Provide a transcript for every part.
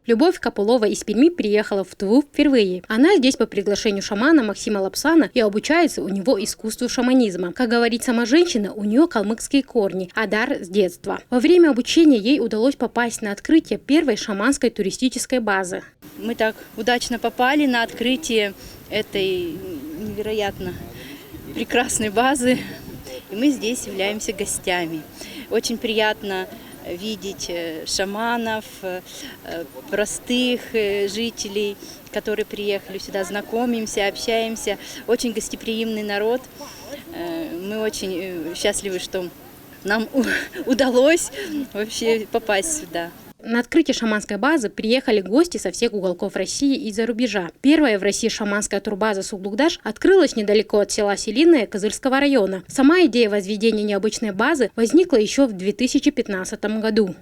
Любовь Копылова из Перми приехала в Тыву впервые. Она здесь по приглашению шамана Максима Лапсана и обучается у него искусству шаманизма. Как говорит сама женщина, у нее калмыцкие корни, а дар с детства. Во время обучения ей удалось попасть на открытие первой шаманской туристической базы. Мы так удачно попали на открытие этой невероятно прекрасной базы, и мы здесь являемся гостями. Очень приятно видеть шаманов, простых жителей, которые приехали сюда, знакомимся, общаемся. Очень гостеприимный народ. Мы очень счастливы, что нам удалось вообще попасть сюда. На открытие шаманской базы приехали гости со всех уголков России и за рубежа. Первая в России шаманская турбаза Суглукдаш открылась недалеко от села Селиное Кызыльского района. Сама идея возведения необычной базы возникла еще в 2015 году.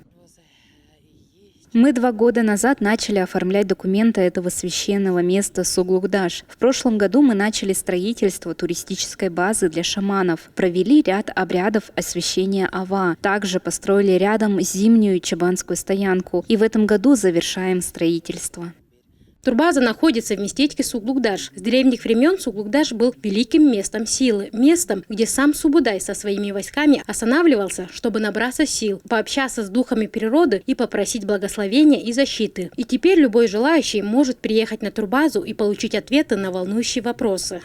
Мы 2 года назад начали оформлять документы этого священного места Суглукдаш. В прошлом году мы начали строительство туристической базы для шаманов, провели ряд обрядов освящения Ава, также построили рядом зимнюю чабанскую стоянку и в этом году завершаем строительство. Турбаза находится в местечке Суглукдаш. С древних времен Суглукдаш был великим местом силы, местом, где сам Субудай со своими войсками останавливался, чтобы набраться сил, пообщаться с духами природы и попросить благословения и защиты. И теперь любой желающий может приехать на турбазу и получить ответы на волнующие вопросы.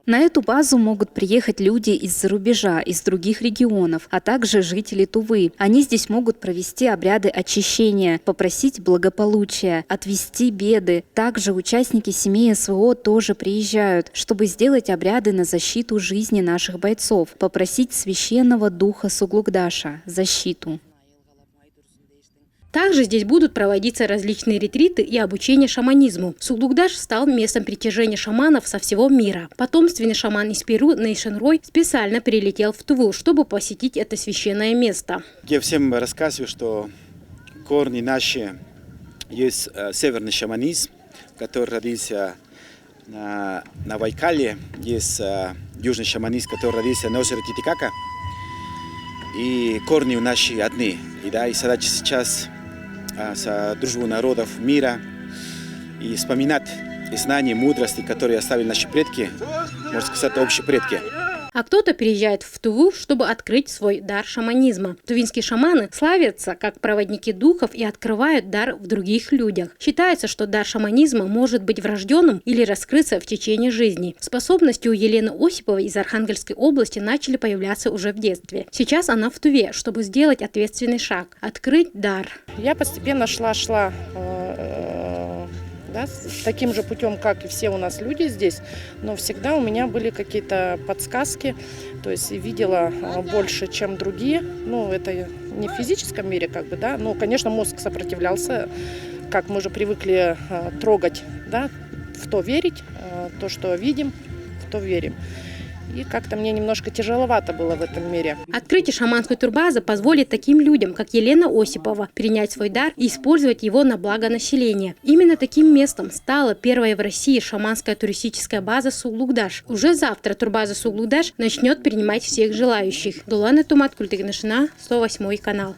На эту базу могут приехать люди из-за рубежа, из других регионов, а также жители Тувы. Они здесь могут провести обряды очищения, попросить благополучия, отвести беды. Также участники семей СВО тоже приезжают, чтобы сделать обряды на защиту жизни наших бойцов, попросить священного духа Суглукдаша защиту. Также здесь будут проводиться различные ретриты и обучение шаманизму. Суглукдаш стал местом притяжения шаманов со всего мира. Потомственный шаман из Перу Нейшен Рой специально прилетел в Туву, чтобы посетить это священное место. Я всем рассказываю, что корни наши есть северный шаманизм, который родился на Байкале, есть южный шаманизм, который родился на озере Титикака. И корни у наши одни. И задача сейчас за дружбу народов мира и вспоминать знания, мудрости, которые оставили наши предки, можно сказать, общие предки. А кто-то приезжает в Туву, чтобы открыть свой дар шаманизма. Тувинские шаманы славятся как проводники духов и открывают дар в других людях. Считается, что дар шаманизма может быть врожденным или раскрыться в течение жизни. Способности у Елены Осиповой из Архангельской области начали появляться уже в детстве. Сейчас она в Туве, чтобы сделать ответственный шаг – открыть дар. Я постепенно шла таким же путем, как и все у нас люди здесь, но всегда у меня были какие-то подсказки, то есть видела больше, чем другие. Ну, это не в физическом мире, но, конечно, мозг сопротивлялся, как мы уже привыкли трогать, в то верить, то, что видим, в то верим. И как-то мне немножко тяжеловато было в этом мире. Открытие шаманской турбазы позволит таким людям, как Елена Осипова, принять свой дар и использовать его на благо населения. Именно таким местом стала первая в России шаманская туристическая база Суглукдаш. Уже завтра турбаза Суглукдаш начнет принимать всех желающих. Дулана Тумат, Культыгнашина, 108 канал.